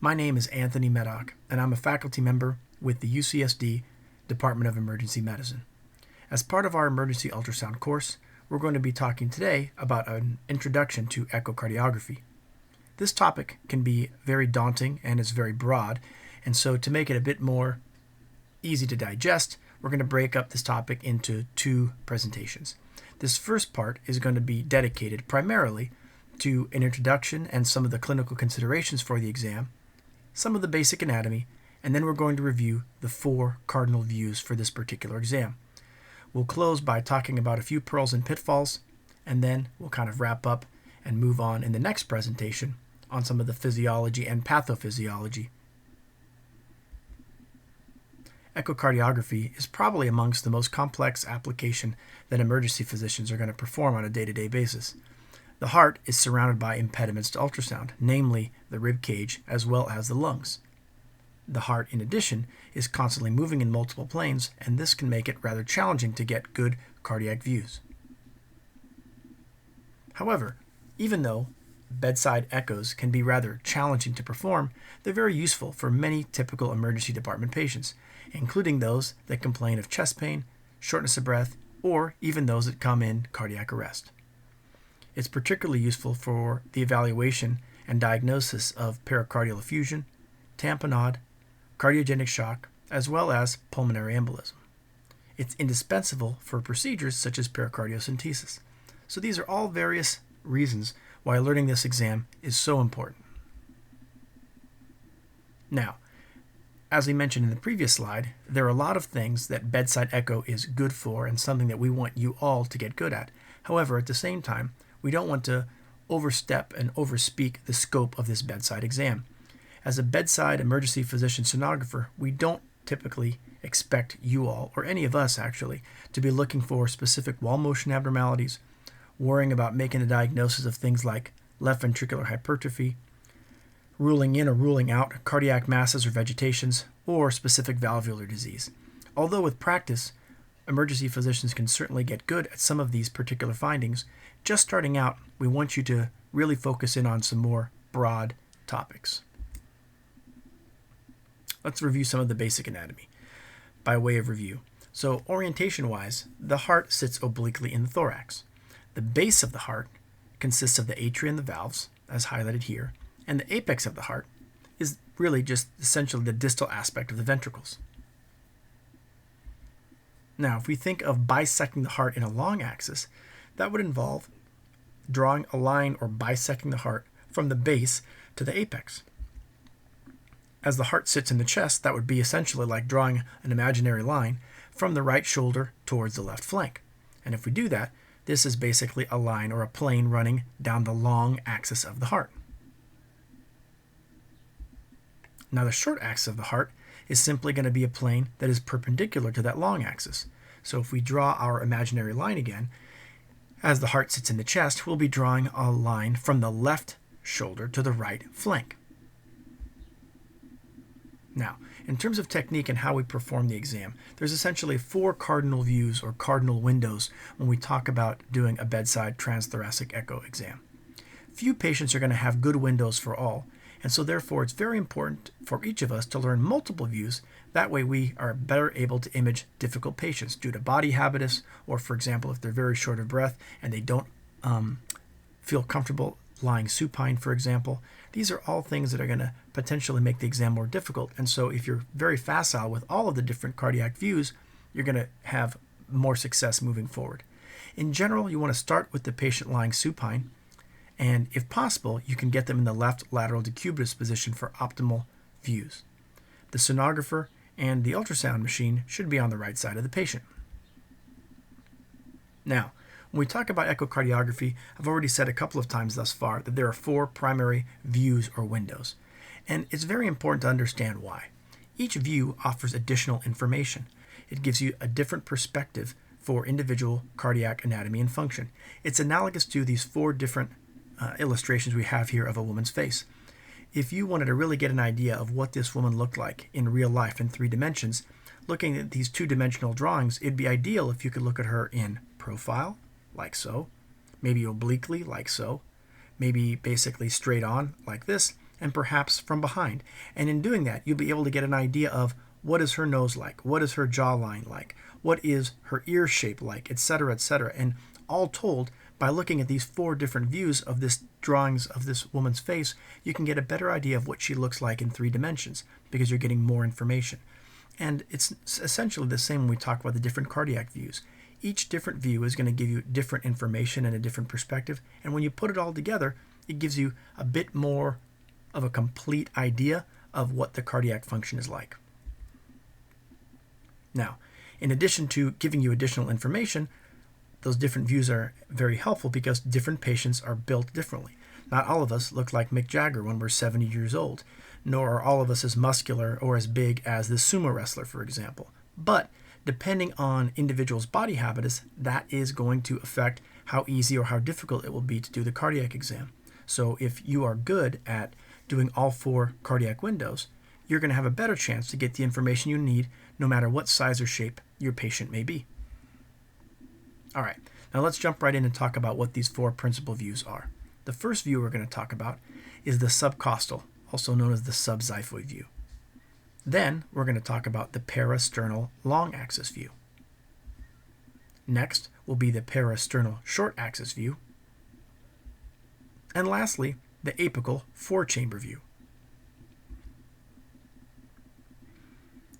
My name is Anthony Meddock, and I'm a faculty member with the UCSD Department of Emergency Medicine. As part of our emergency ultrasound course, we're going to be talking today about an introduction to echocardiography. This topic can be very daunting and is very broad, and so to make it a bit more easy to digest, we're going to break up this topic into two presentations. This first part is going to be dedicated primarily to an introduction and some of the clinical considerations for the exam, some of the basic anatomy, and then we're going to review the 4 cardinal views for this particular exam. We'll close by talking about a few pearls and pitfalls, and then we'll kind of wrap up and move on in the next presentation on some of the physiology and pathophysiology. Echocardiography is probably amongst the most complex application that emergency physicians are going to perform on a day-to-day basis. The heart is surrounded by impediments to ultrasound, namely the rib cage as well as the lungs. The heart, in addition, is constantly moving in multiple planes, and this can make it rather challenging to get good cardiac views. However, even though bedside echoes can be rather challenging to perform, they're very useful for many typical emergency department patients, including those that complain of chest pain, shortness of breath, or even those that come in cardiac arrest. It's particularly useful for the evaluation and diagnosis of pericardial effusion, tamponade, cardiogenic shock, as well as pulmonary embolism. It's indispensable for procedures such as pericardiocentesis. So these are all various reasons why learning this exam is so important. Now, as we mentioned in the previous slide, there are a lot of things that bedside echo is good for and something that we want you all to get good at. However, at the same time, we don't want to overstep and overspeak the scope of this bedside exam. As a bedside emergency physician sonographer, we don't typically expect you all, or any of us actually, to be looking for specific wall motion abnormalities, worrying about making a diagnosis of things like left ventricular hypertrophy, ruling in or ruling out cardiac masses or vegetations, or specific valvular disease. Although with practice, emergency physicians can certainly get good at some of these particular findings, just starting out, we want you to really focus in on some more broad topics. Let's review some of the basic anatomy by way of review. So orientation-wise, the heart sits obliquely in the thorax. The base of the heart consists of the atria and the valves, as highlighted here, and the apex of the heart is really just essentially the distal aspect of the ventricles. Now, if we think of bisecting the heart in a long axis, that would involve drawing a line or bisecting the heart from the base to the apex. As the heart sits in the chest, that would be essentially like drawing an imaginary line from the right shoulder towards the left flank. And if we do that, this is basically a line or a plane running down the long axis of the heart. Now the short axis of the heart is simply going to be a plane that is perpendicular to that long axis. So if we draw our imaginary line again, as the heart sits in the chest, we'll be drawing a line from the left shoulder to the right flank. Now, in terms of technique and how we perform the exam, there's essentially 4 cardinal views or cardinal windows when we talk about doing a bedside transthoracic echo exam. Few patients are going to have good windows for all, and so therefore it's very important for each of us to learn multiple views. That way we are better able to image difficult patients due to body habitus, or for example, if they're very short of breath and they don't feel comfortable lying supine, for example. These are all things that are going to potentially make the exam more difficult. And so if you're very facile with all of the different cardiac views, you're going to have more success moving forward. In general, you want to start with the patient lying supine, and if possible, you can get them in the left lateral decubitus position for optimal views. The sonographer and the ultrasound machine should be on the right side of the patient. Now, when we talk about echocardiography, I've already said a couple of times thus far that there are 4 primary views or windows, and it's very important to understand why. Each view offers additional information. It gives you a different perspective for individual cardiac anatomy and function. It's analogous to these 4 different illustrations we have here of a woman's face. If you wanted to really get an idea of what this woman looked like in real life in 3 dimensions, looking at these 2-dimensional drawings, it'd be ideal if you could look at her in profile, like so, maybe obliquely, like so, maybe basically straight on, like this, and perhaps from behind. And in doing that, you'll be able to get an idea of what is her nose like, what is her jawline like, what is her ear shape like, etc., etc. And all told, by looking at these 4 different views of this drawings of this woman's face, you can get a better idea of what she looks like in 3 dimensions because you're getting more information. And it's essentially the same when we talk about the different cardiac views. Each different view is going to give you different information and a different perspective, and when you put it all together, it gives you a bit more of a complete idea of what the cardiac function is like. Now, in addition to giving you additional information, those different views are very helpful because different patients are built differently. Not all of us look like Mick Jagger when we're 70 years old, nor are all of us as muscular or as big as this sumo wrestler, for example. But depending on individuals' body habitus, that is going to affect how easy or how difficult it will be to do the cardiac exam. So if you are good at doing all 4 cardiac windows, you're going to have a better chance to get the information you need no matter what size or shape your patient may be. All right, now let's jump right in and talk about what these 4 principal views are. The first view we're going to talk about is the subcostal, also known as the subxiphoid view. Then we're going to talk about the parasternal long axis view. Next will be the parasternal short axis view. And lastly, the apical 4-chamber view.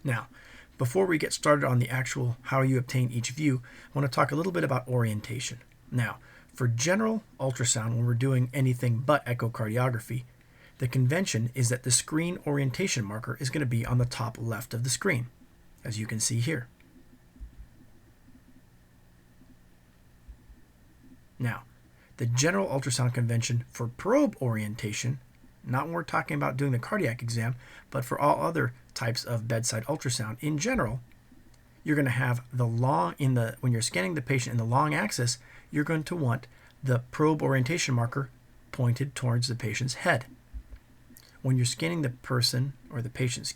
Now, before we get started on the actual how you obtain each view, I want to talk a little bit about orientation. Now, for general ultrasound, when we're doing anything but echocardiography, the convention is that the screen orientation marker is going to be on the top left of the screen, as you can see here. Now, the general ultrasound convention for probe orientation, not when we're talking about doing the cardiac exam, but for all other types of bedside ultrasound in general, you're going to have when you're scanning the patient in the long axis, you're going to want the probe orientation marker pointed towards the patient's head. When you're scanning the person, or the patient,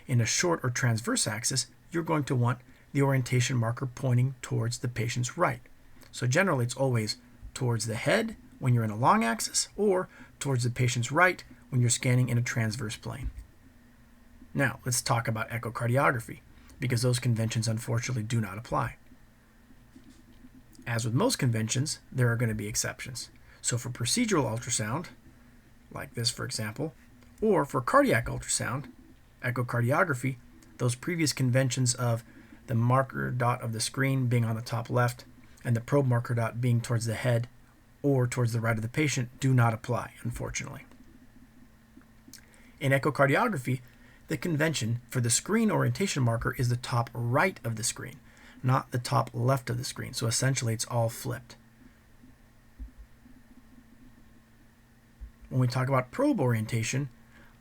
in a short or transverse axis, you're going to want the orientation marker pointing towards the patient's right. So generally it's always towards the head when you're in a long axis, or towards the patient's right when you're scanning in a transverse plane. Now, let's talk about echocardiography, because those conventions unfortunately do not apply. As with most conventions, there are going to be exceptions. So for procedural ultrasound, like this for example, or for cardiac ultrasound, echocardiography, those previous conventions of the marker dot of the screen being on the top left and the probe marker dot being towards the head or towards the right of the patient do not apply, unfortunately. In echocardiography, the convention for the screen orientation marker is the top right of the screen, not the top left of the screen. So essentially it's all flipped. When we talk about probe orientation,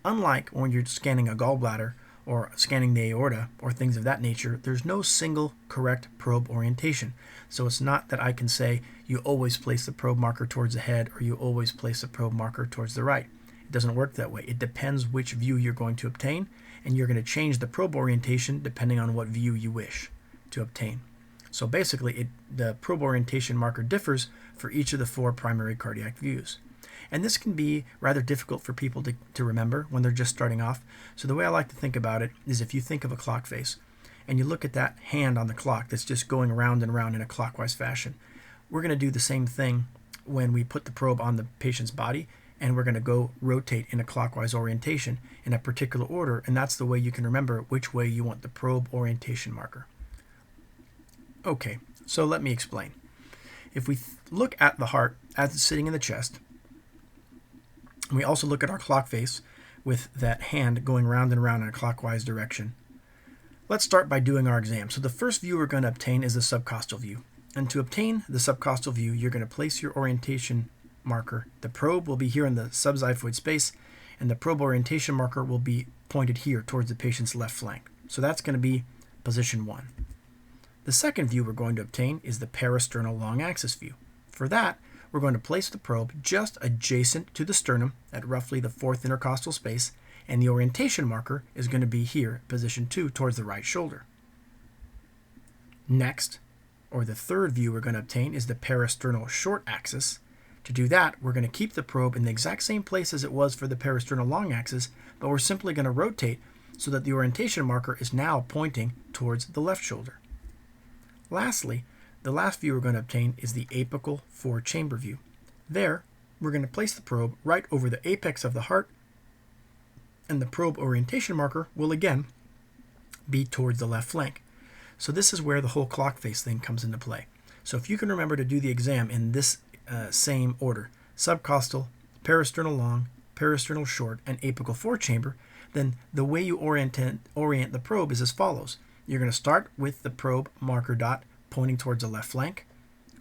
unlike when you're scanning a gallbladder or scanning the aorta or things of that nature, there's no single correct probe orientation. So it's not that I can say you always place the probe marker towards the head or you always place the probe marker towards the right. It doesn't work that way. It depends which view you're going to obtain, and you're going to change the probe orientation depending on what view you wish to obtain. So basically, the probe orientation marker differs for each of the 4 primary cardiac views. And this can be rather difficult for people to remember when they're just starting off. So the way I like to think about it is if you think of a clock face and you look at that hand on the clock that's just going around and around in a clockwise fashion, we're going to do the same thing when we put the probe on the patient's body, and we're going to go rotate in a clockwise orientation in a particular order, and that's the way you can remember which way you want the probe orientation marker. Okay, so let me explain. If we look at the heart as it's sitting in the chest, and we also look at our clock face with that hand going round and round in a clockwise direction, let's start by doing our exam. So the first view we're going to obtain is the subcostal view. And to obtain the subcostal view, you're going to place your orientation marker. The probe will be here in the subxiphoid space, and the probe orientation marker will be pointed here towards the patient's left flank. So that's going to be position 1. The second view we're going to obtain is the parasternal long axis view. For that, we're going to place the probe just adjacent to the sternum at roughly the 4th intercostal space, and the orientation marker is going to be here, position 2, towards the right shoulder. Next, or the third view we're going to obtain, is the parasternal short axis. To do that, we're going to keep the probe in the exact same place as it was for the parasternal long axis, but we're simply going to rotate so that the orientation marker is now pointing towards the left shoulder. Lastly, the last view we're going to obtain is the apical 4-chamber view. There, we're going to place the probe right over the apex of the heart, and the probe orientation marker will again be towards the left flank. So this is where the whole clock face thing comes into play. So if you can remember to do the exam in this same order, subcostal, parasternal long, parasternal short, and apical 4-chamber, then the way you orient the probe is as follows. You're going to start with the probe marker dot pointing towards the left flank,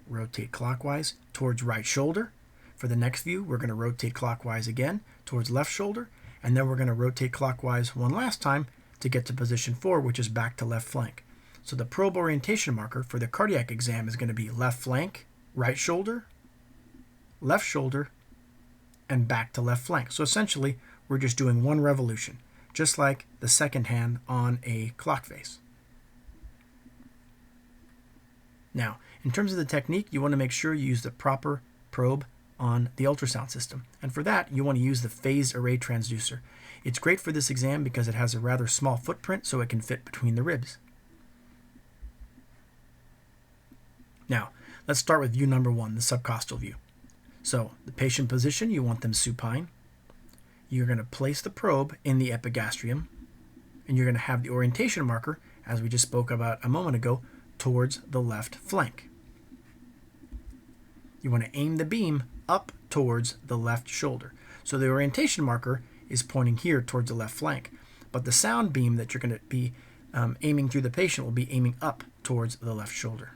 rotate clockwise towards right shoulder. For the next view, we're going to rotate clockwise again towards left shoulder, and then we're going to rotate clockwise one last time to get to position 4, which is back to left flank. So the probe orientation marker for the cardiac exam is going to be left flank, right shoulder, and back to left flank. So essentially, we're just doing one revolution, just like the second hand on a clock face. Now, in terms of the technique, you want to make sure you use the proper probe on the ultrasound system. And for that, you want to use the phased array transducer. It's great for this exam because it has a rather small footprint, so it can fit between the ribs. Now, let's start with view number 1, the subcostal view. So, the patient position, you want them supine. You're going to place the probe in the epigastrium, and you're going to have the orientation marker, as we just spoke about a moment ago, towards the left flank. You want to aim the beam up towards the left shoulder. So the orientation marker is pointing here towards the left flank, but the sound beam that you're going to be aiming through the patient will be aiming up towards the left shoulder.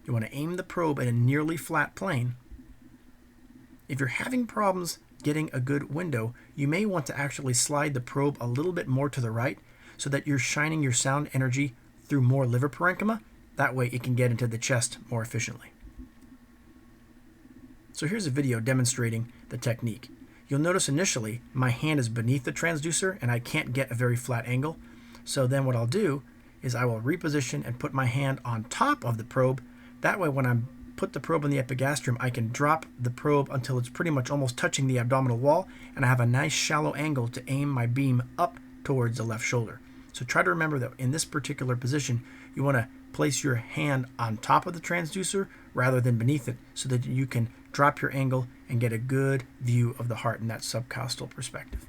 You want to aim the probe at a nearly flat plane. If you're having problems getting a good window, you may want to actually slide the probe a little bit more to the right so that you're shining your sound energy through more liver parenchyma. That way it can get into the chest more efficiently. So here's a video demonstrating the technique. You'll notice initially my hand is beneath the transducer and I can't get a very flat angle. So then what I'll do is I will reposition and put my hand on top of the probe. That way when I put the probe in the epigastrium, I can drop the probe until it's pretty much almost touching the abdominal wall, and I have a nice shallow angle to aim my beam up towards the left shoulder. So try to remember that in this particular position, you want to place your hand on top of the transducer rather than beneath it so that you can drop your angle and get a good view of the heart in that subcostal perspective.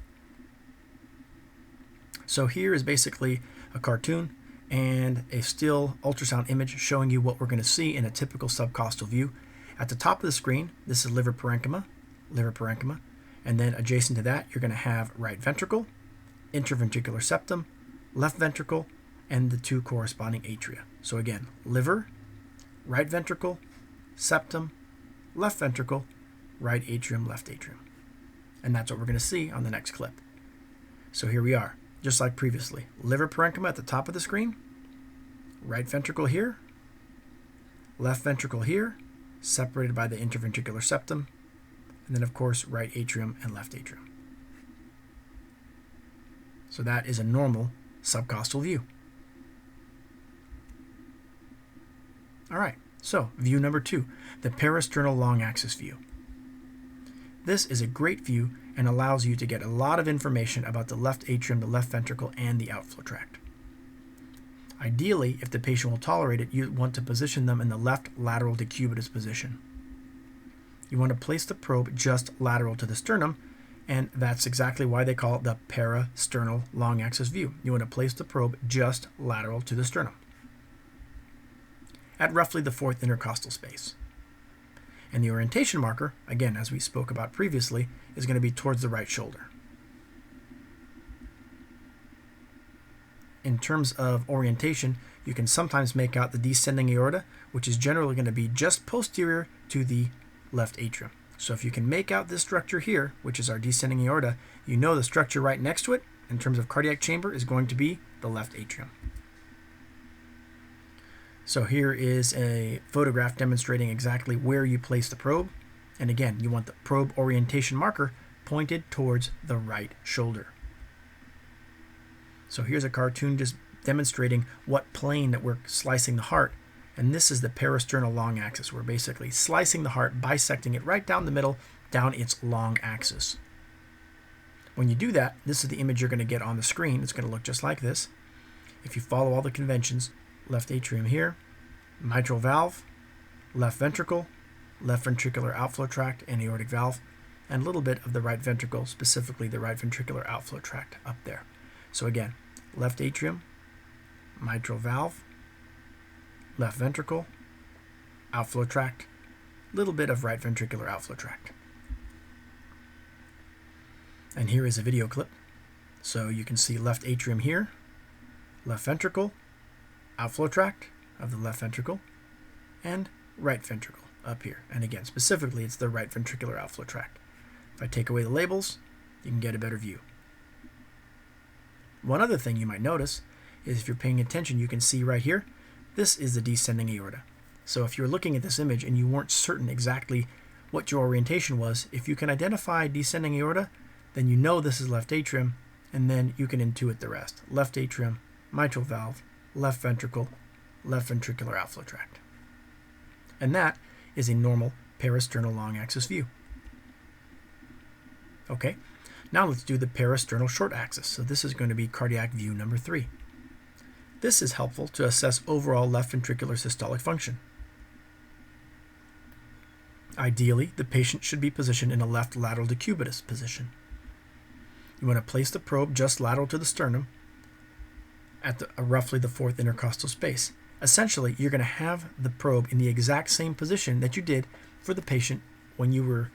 So here is basically a cartoon and a still ultrasound image showing you what we're going to see in a typical subcostal view. At the top of the screen, this is liver parenchyma, and then adjacent to that, you're going to have right ventricle, interventricular septum, left ventricle, and the 2 corresponding atria. So again, liver, right ventricle, septum, left ventricle, right atrium, left atrium. And that's what we're going to see on the next clip. So here we are, just like previously. Liver parenchyma at the top of the screen, right ventricle here, left ventricle here, separated by the interventricular septum, and then of course right atrium and left atrium. So that is a normal subcostal view. All right, so view number 2, the parasternal long axis view. This is a great view and allows you to get a lot of information about the left atrium, the left ventricle, and the outflow tract. Ideally, if the patient will tolerate it, you want to position them in the left lateral decubitus position. You want to place the probe just lateral to the sternum, and that's exactly why they call it the parasternal long axis view. You want to place the probe just lateral to the sternum at roughly the 4th intercostal space. And the orientation marker, again, as we spoke about previously, is going to be towards the right shoulder. In terms of orientation, you can sometimes make out the descending aorta, which is generally going to be just posterior to the left atrium. So if you can make out this structure here, which is our descending aorta, you know the structure right next to it, in terms of cardiac chamber, is going to be the left atrium. So here is a photograph demonstrating exactly where you place the probe. And again, you want the probe orientation marker pointed towards the right shoulder. So here's a cartoon just demonstrating what plane that we're slicing the heart. And this is the parasternal long axis. We're basically slicing the heart, bisecting it right down the middle, down its long axis. When you do that, this is the image you're going to get on the screen. It's going to look just like this. If you follow all the conventions, left atrium here, mitral valve, left ventricle, left ventricular outflow tract and aortic valve, and a little bit of the right ventricle, specifically the right ventricular outflow tract up there. So again, left atrium, mitral valve, left ventricle, outflow tract, little bit of right ventricular outflow tract. And here is a video clip. So you can see left atrium here, left ventricle, outflow tract of the left ventricle, and right ventricle up here. And again, specifically, it's the right ventricular outflow tract. If I take away the labels, you can get a better view. One other thing you might notice is if you're paying attention, you can see right here, this is the descending aorta. So if you're looking at this image and you weren't certain exactly what your orientation was, if you can identify descending aorta, then you know this is left atrium, and then you can intuit the rest. Left atrium, mitral valve, left ventricle, left ventricular outflow tract. And that is a normal parasternal long axis view. Okay, now let's do the parasternal short axis. So this is going to be cardiac view number 3. This is helpful to assess overall left ventricular systolic function. Ideally, the patient should be positioned in a left lateral decubitus position. You want to place the probe just lateral to the sternum at roughly the 4th intercostal space. Essentially, you're going to have the probe in the exact same position that you did for the patient when you were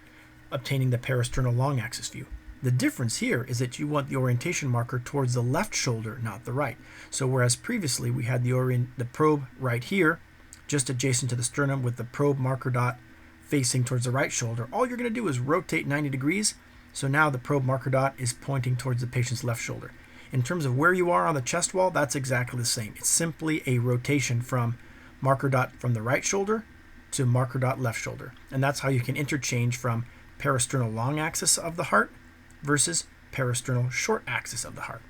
obtaining the parasternal long axis view. The difference here is that you want the orientation marker towards the left shoulder, not the right. So whereas previously we had the probe right here, just adjacent to the sternum with the probe marker dot facing towards the right shoulder, all you're going to do is rotate 90 degrees. So now the probe marker dot is pointing towards the patient's left shoulder. In terms of where you are on the chest wall, that's exactly the same. It's simply a rotation from marker dot from the right shoulder to marker dot left shoulder. And that's how you can interchange from parasternal long axis of the heart versus parasternal short axis of the heart.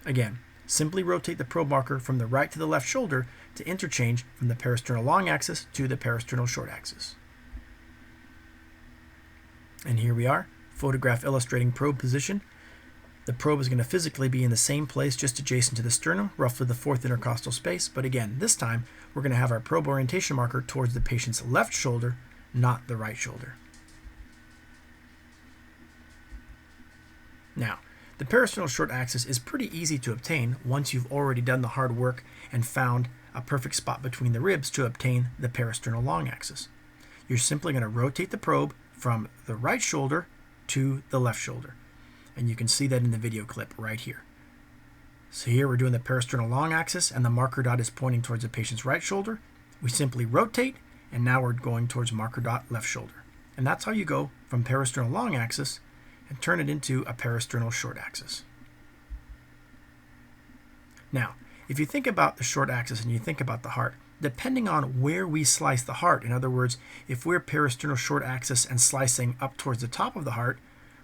Again, simply rotate the probe marker from the right to the left shoulder to interchange from the parasternal long axis to the parasternal short axis. And here we are, photograph illustrating probe position. The probe is going to physically be in the same place just adjacent to the sternum, roughly the 4th intercostal space, but again, this time we're going to have our probe orientation marker towards the patient's left shoulder, not the right shoulder. Now, the parasternal short axis is pretty easy to obtain once you've already done the hard work and found a perfect spot between the ribs to obtain the parasternal long axis. You're simply going to rotate the probe from the right shoulder to the left shoulder. And you can see that in the video clip right here. So here we're doing the parasternal long axis and the marker dot is pointing towards the patient's right shoulder. We simply rotate and now we're going towards marker dot left shoulder. And that's how you go from parasternal long axis and turn it into a parasternal short axis. Now, if you think about the short axis and you think about the heart, depending on where we slice the heart, in other words, if we're parasternal short axis and slicing up towards the top of the heart,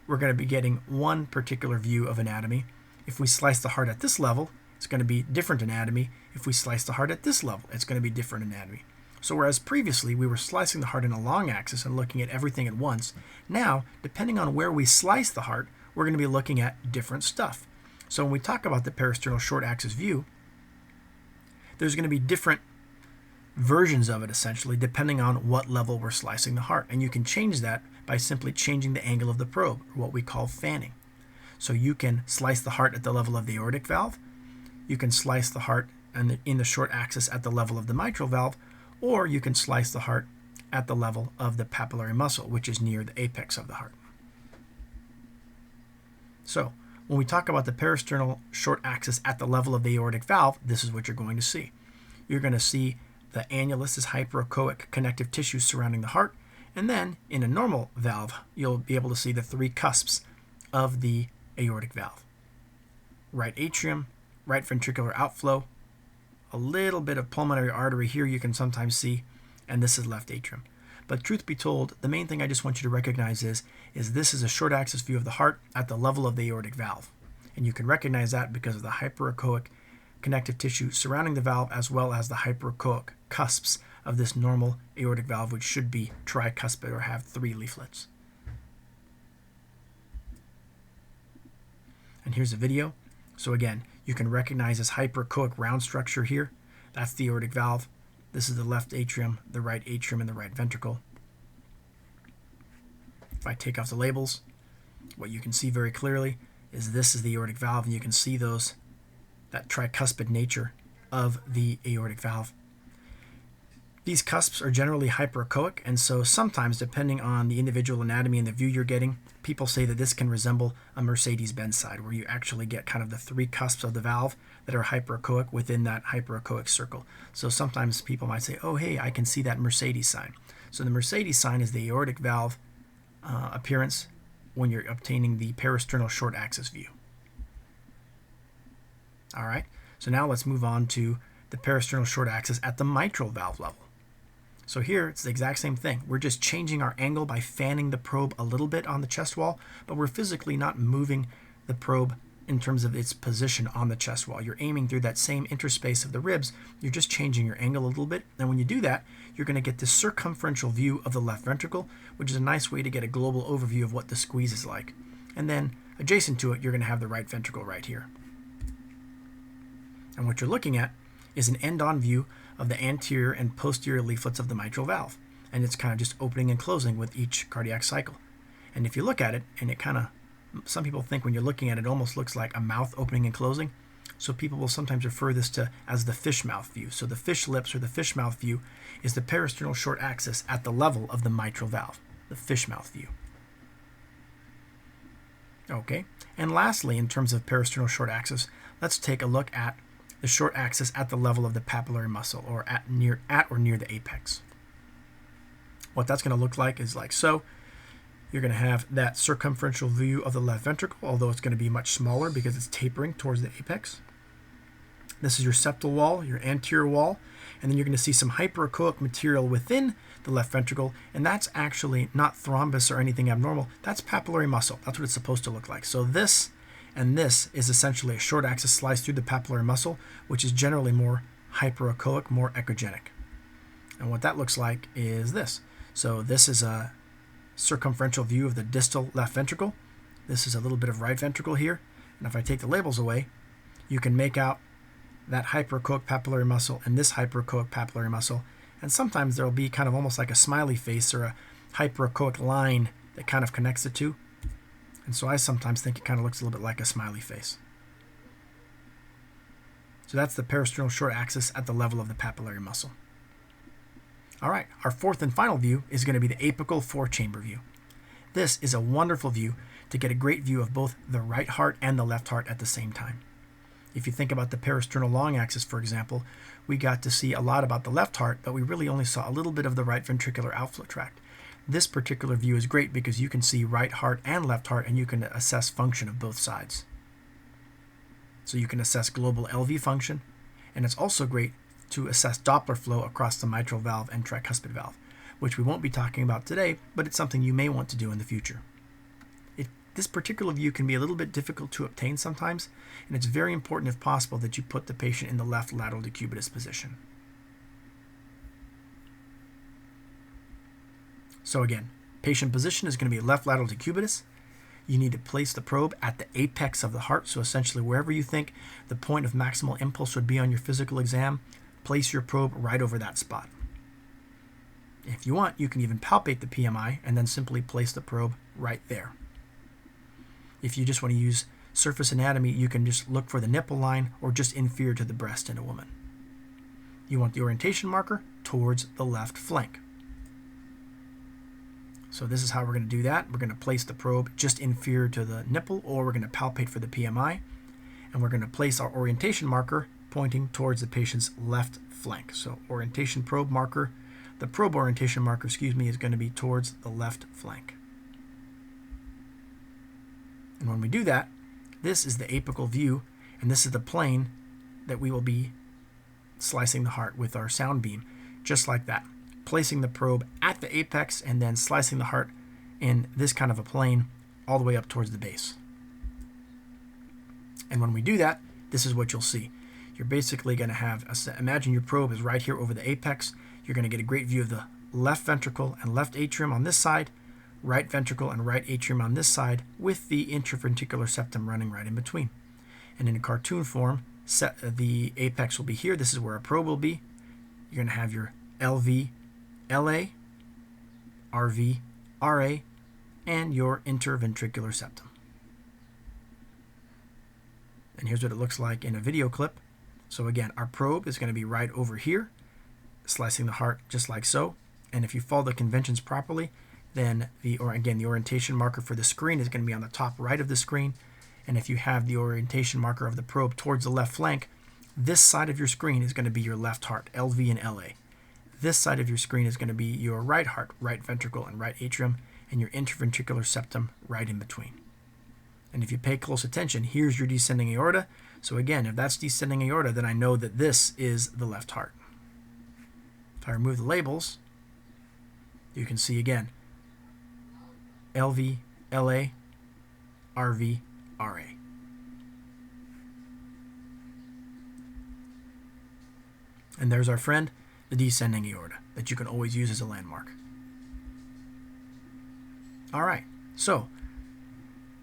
we're going to be getting one particular view of anatomy. If we slice the heart at this level, it's going to be different anatomy. If we slice the heart at this level, it's going to be different anatomy. So whereas previously we were slicing the heart in a long axis and looking at everything at once, now, depending on where we slice the heart, we're going to be looking at different stuff. So when we talk about the parasternal short axis view, there's going to be different versions of it essentially depending on what level we're slicing the heart. And you can change that by simply changing the angle of the probe, or what we call fanning. So you can slice the heart at the level of the aortic valve, you can slice the heart in the short axis at the level of the mitral valve, or you can slice the heart at the level of the papillary muscle, which is near the apex of the heart. So when we talk about the parasternal short axis at the level of the aortic valve, this is what you're going to see. You're going to see the annulus is hyperechoic connective tissue surrounding the heart, and then in a normal valve, you'll be able to see the 3 cusps of the aortic valve. Right atrium, right ventricular outflow, a little bit of pulmonary artery here you can sometimes see, and this is left atrium. But truth be told, the main thing I just want you to recognize is this is a short axis view of the heart at the level of the aortic valve. And you can recognize that because of the hyperechoic connective tissue surrounding the valve, as well as the hyperechoic cusps of this normal aortic valve, which should be tricuspid or have 3 leaflets. And here's a video. So again, you can recognize this hyperechoic round structure here. That's the aortic valve. This is the left atrium, the right atrium, and the right ventricle. If I take off the labels, what you can see very clearly is this is the aortic valve, and you can see that tricuspid nature of the aortic valve. These cusps are generally hyperechoic, and so sometimes, depending on the individual anatomy and the view you're getting, people say that this can resemble a Mercedes-Benz side, where you actually get kind of the 3 cusps of the valve that are hyperechoic within that hyperechoic circle. So sometimes people might say, oh, hey, I can see that Mercedes sign. So the Mercedes sign is the aortic valve appearance when you're obtaining the parasternal short axis view. All right, so now let's move on to the parasternal short axis at the mitral valve level. So here, it's the exact same thing. We're just changing our angle by fanning the probe a little bit on the chest wall, but we're physically not moving the probe in terms of its position on the chest wall. You're aiming through that same interspace of the ribs. You're just changing your angle a little bit, and when you do that, you're going to get this circumferential view of the left ventricle, which is a nice way to get a global overview of what the squeeze is like. And then, adjacent to it, you're going to have the right ventricle right here. And what you're looking at is an end-on view of the anterior and posterior leaflets of the mitral valve. And it's kind of just opening and closing with each cardiac cycle. And if you look at it, and it kind of, some people think when you're looking at it, it almost looks like a mouth opening and closing. So people will sometimes refer this to as the fish mouth view. So the fish lips or the fish mouth view is the parasternal short axis at the level of the mitral valve, the fish mouth view. Okay, and lastly, in terms of parasternal short axis, let's take a look at the short axis at the level of the papillary muscle, or at or near the apex. What that's going to look like is like so. You're going to have that circumferential view of the left ventricle, although it's going to be much smaller because it's tapering towards the apex. This is your septal wall, your anterior wall, and then you're going to see some hyperechoic material within the left ventricle, and that's actually not thrombus or anything abnormal. That's papillary muscle. That's what it's supposed to look like. So this and this is essentially a short axis slice through the papillary muscle, which is generally more hyperechoic, more echogenic. And what that looks like is this. So this is a circumferential view of the distal left ventricle. This is a little bit of right ventricle here. And if I take the labels away, you can make out that hyperechoic papillary muscle and this hyperechoic papillary muscle. And sometimes there'll be kind of almost like a smiley face or a hyperechoic line that kind of connects the two. And so I sometimes think it kind of looks a little bit like a smiley face. So that's the parasternal short axis at the level of the papillary muscle. All right, our fourth and final view is going to be the apical 4-chamber view. This is a wonderful view to get a great view of both the right heart and the left heart at the same time. If you think about the parasternal long axis, for example, we got to see a lot about the left heart, but we really only saw a little bit of the right ventricular outflow tract. This particular view is great because you can see right heart and left heart, and you can assess function of both sides. So you can assess global LV function, and it's also great to assess Doppler flow across the mitral valve and tricuspid valve, which we won't be talking about today, but it's something you may want to do in the future. This particular view can be a little bit difficult to obtain sometimes, and it's very important, if possible, that you put the patient in the left lateral decubitus position. So again, patient position is going to be left lateral decubitus. You need to place the probe at the apex of the heart, so essentially wherever you think the point of maximal impulse would be on your physical exam, place your probe right over that spot. If you want, you can even palpate the PMI and then simply place the probe right there. If you just want to use surface anatomy, you can just look for the nipple line or just inferior to the breast in a woman. You want the orientation marker towards the left flank. So this is how we're going to do that. We're going to place the probe just inferior to the nipple, or we're going to palpate for the PMI, and we're going to place our orientation marker pointing towards the patient's left flank. So orientation probe marker, the probe orientation marker, is going to be towards the left flank. And when we do that, this is the apical view, and this is the plane that we will be slicing the heart with our sound beam, just like that. Placing the probe at the apex and then slicing the heart in this kind of a plane all the way up towards the base. And when we do that, this is what you'll see. you're basically going to have, imagine your probe is right here over the apex. You're going to get a great view of the left ventricle and left atrium on this side, right ventricle and right atrium on this side, with the interventricular septum running right in between. And in a cartoon form, the apex will be here. This is where a probe will be. You're going to have your LV, LA, RV, RA, and your interventricular septum. And here's what it looks like in a video clip. So again, our probe is going to be right over here, slicing the heart just like so. And if you follow the conventions properly, then the orientation marker for the screen is going to be on the top right of the screen. And if you have the orientation marker of the probe towards the left flank, this side of your screen is going to be your left heart, LV and LA. This side of your screen is going to be your right heart, right ventricle and right atrium, and your interventricular septum right in between. And if you pay close attention, here's your descending aorta. So again, if that's descending aorta, then I know that this is the left heart. If I remove the labels, you can see again, LV, LA, RV, RA. And there's our friend, the descending aorta, that you can always use as a landmark. All right, so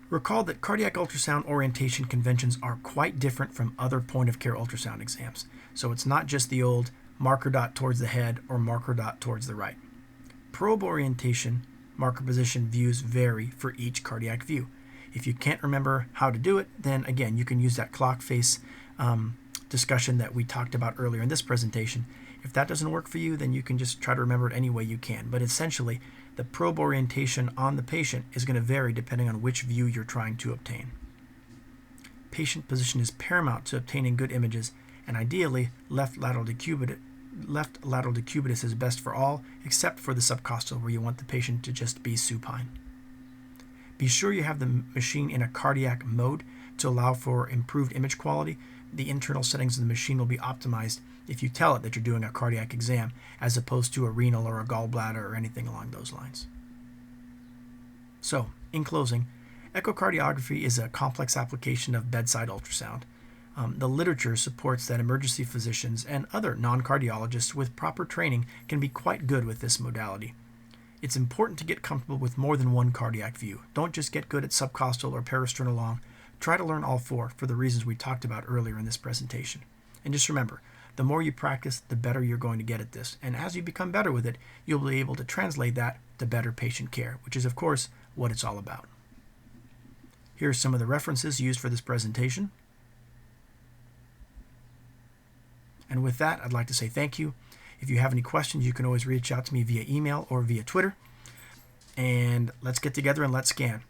recall that cardiac ultrasound orientation conventions are quite different from other point-of-care ultrasound exams. So it's not just the old marker dot towards the head or marker dot towards the right. Probe orientation, marker position views vary for each cardiac view. If you can't remember how to do it, then again, you can use that clock face discussion that we talked about earlier in this presentation. If that doesn't work for you, then you can just try to remember it any way you can. But essentially, the probe orientation on the patient is going to vary depending on which view you're trying to obtain. Patient position is paramount to obtaining good images, and ideally, left lateral decubitus is best for all, except for the subcostal, where you want the patient to just be supine. Be sure you have the machine in a cardiac mode to allow for improved image quality. The internal settings of the machine will be optimized if you tell it that you're doing a cardiac exam, as opposed to a renal or a gallbladder or anything along those lines. So, in closing, echocardiography is a complex application of bedside ultrasound. The literature supports that emergency physicians and other non-cardiologists with proper training can be quite good with this modality. It's important to get comfortable with more than one cardiac view. Don't just get good at subcostal or parasternal long. Try to learn all four for the reasons we talked about earlier in this presentation. And just remember, the more you practice, the better you're going to get at this. And as you become better with it, you'll be able to translate that to better patient care, which is, of course, what it's all about. Here are some of the references used for this presentation. And with that, I'd like to say thank you. If you have any questions, you can always reach out to me via email or via Twitter. And let's get together and let's scan.